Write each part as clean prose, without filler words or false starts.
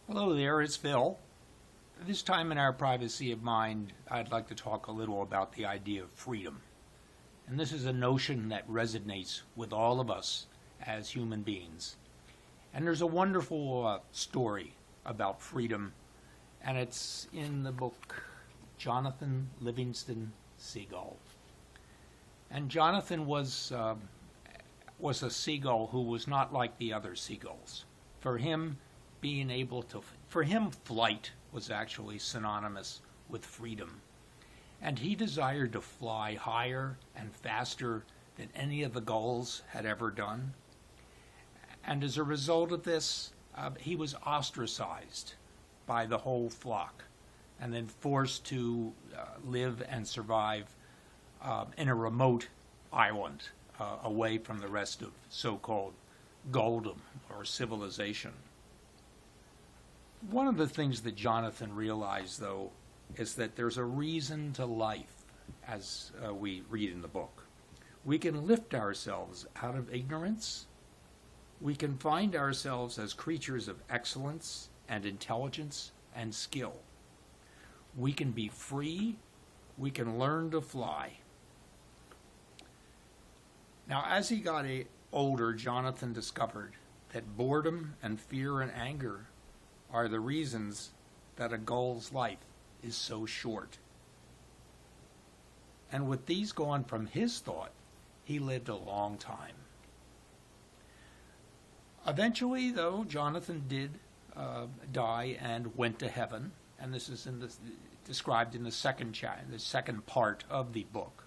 Hello there, it's Phil. This time in our privacy of mind, I'd like to talk a little about the idea of freedom. And this is a notion that resonates with all of us as human beings. And there's a wonderful story about freedom, and it's in the book Jonathan Livingston Seagull. And Jonathan was a seagull who was not like the other seagulls. For him, flight was actually synonymous with freedom. And he desired to fly higher and faster than any of the gulls had ever done. And as a result of this, he was ostracized by the whole flock and then forced to live and survive in a remote island away from the rest of so-called gulldom or civilization. One of the things that Jonathan realized, though, is that there's a reason to life, as we read in the book. We can lift ourselves out of ignorance. We can find ourselves as creatures of excellence and intelligence and skill. We can be free. We can learn to fly. Now, as he got older, Jonathan discovered that boredom and fear and anger are the reasons that a gull's life is so short. And with these gone from his thought, he lived a long time. Eventually, though, Jonathan did die and went to heaven, and this is described in the second part of the book.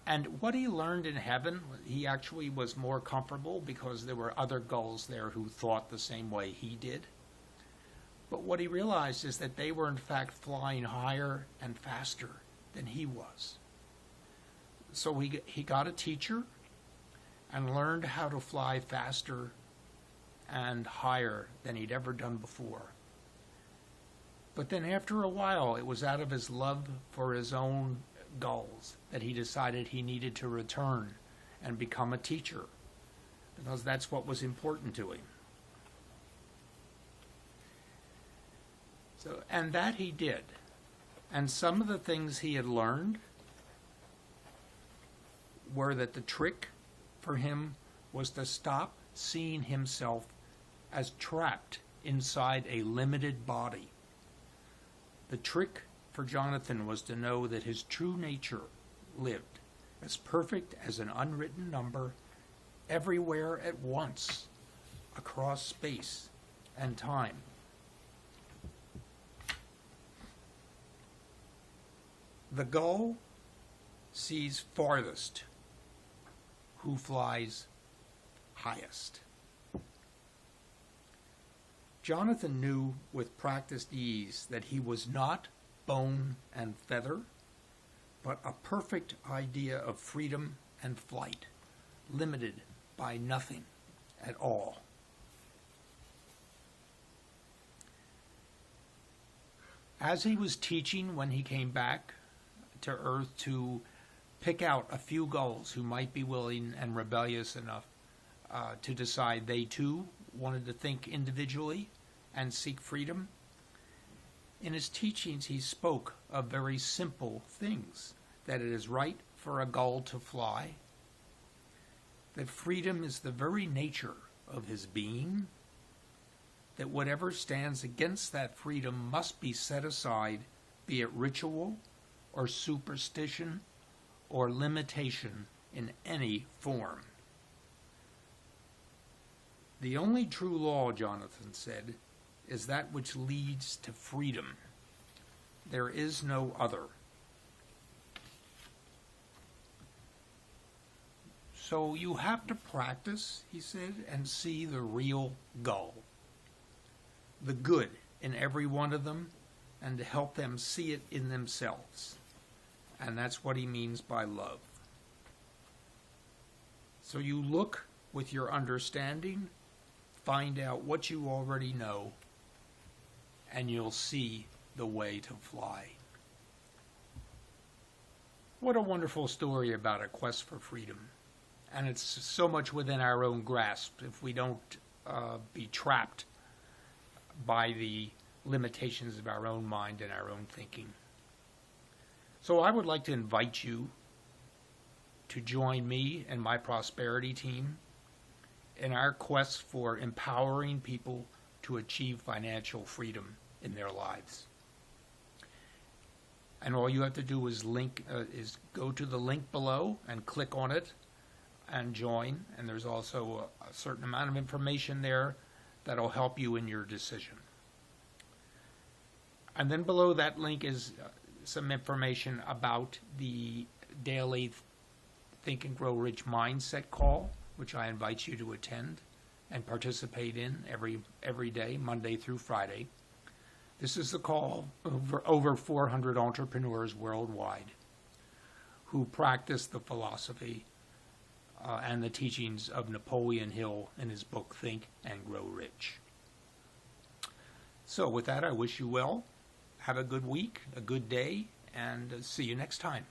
And what he learned in heaven, he actually was more comfortable because there were other gulls there who thought the same way he did. But what he realized is that they were in fact flying higher and faster than he was. So he got a teacher and learned how to fly faster and higher than he'd ever done before. But then after a while, it was out of his love for his own gulls that he decided he needed to return and become a teacher, because that's what was important to him. And that he did. And some of the things he had learned were that the trick for him was to stop seeing himself as trapped inside a limited body. The trick for Jonathan was to know that his true nature lived as perfect as an unwritten number everywhere at once, across space and time. The gull sees farthest who flies highest. Jonathan knew with practiced ease that he was not bone and feather, but a perfect idea of freedom and flight, limited by nothing at all. As he was teaching when he came back to Earth to pick out a few gulls who might be willing and rebellious enough to decide they too wanted to think individually and seek freedom, in his teachings he spoke of very simple things: that it is right for a gull to fly, that freedom is the very nature of his being, that whatever stands against that freedom must be set aside, be it ritual or superstition or limitation in any form. The only true law, Jonathan said, is that which leads to freedom. There is no other. So you have to practice, he said, and see the real gull, the good in every one of them, and to help them see it in themselves. And that's what he means by love. So you look with your understanding, find out what you already know, and you'll see the way to fly. What a wonderful story about a quest for freedom. And it's so much within our own grasp if we don't be trapped by the limitations of our own mind and our own thinking. So I would like to invite you to join me and my prosperity team in our quest for empowering people to achieve financial freedom in their lives. And all you have to do is go to the link below and click on it and join. And there's also a certain amount of information there that'll help you in your decision. And then below that link is some information about the daily Think and Grow Rich Mindset call, which I invite you to attend and participate in every day, Monday through Friday. This is the call of over 400 entrepreneurs worldwide who practice the philosophy and the teachings of Napoleon Hill in his book, Think and Grow Rich. So with that, I wish you well. Have a good week, a good day, and see you next time.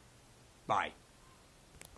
Bye.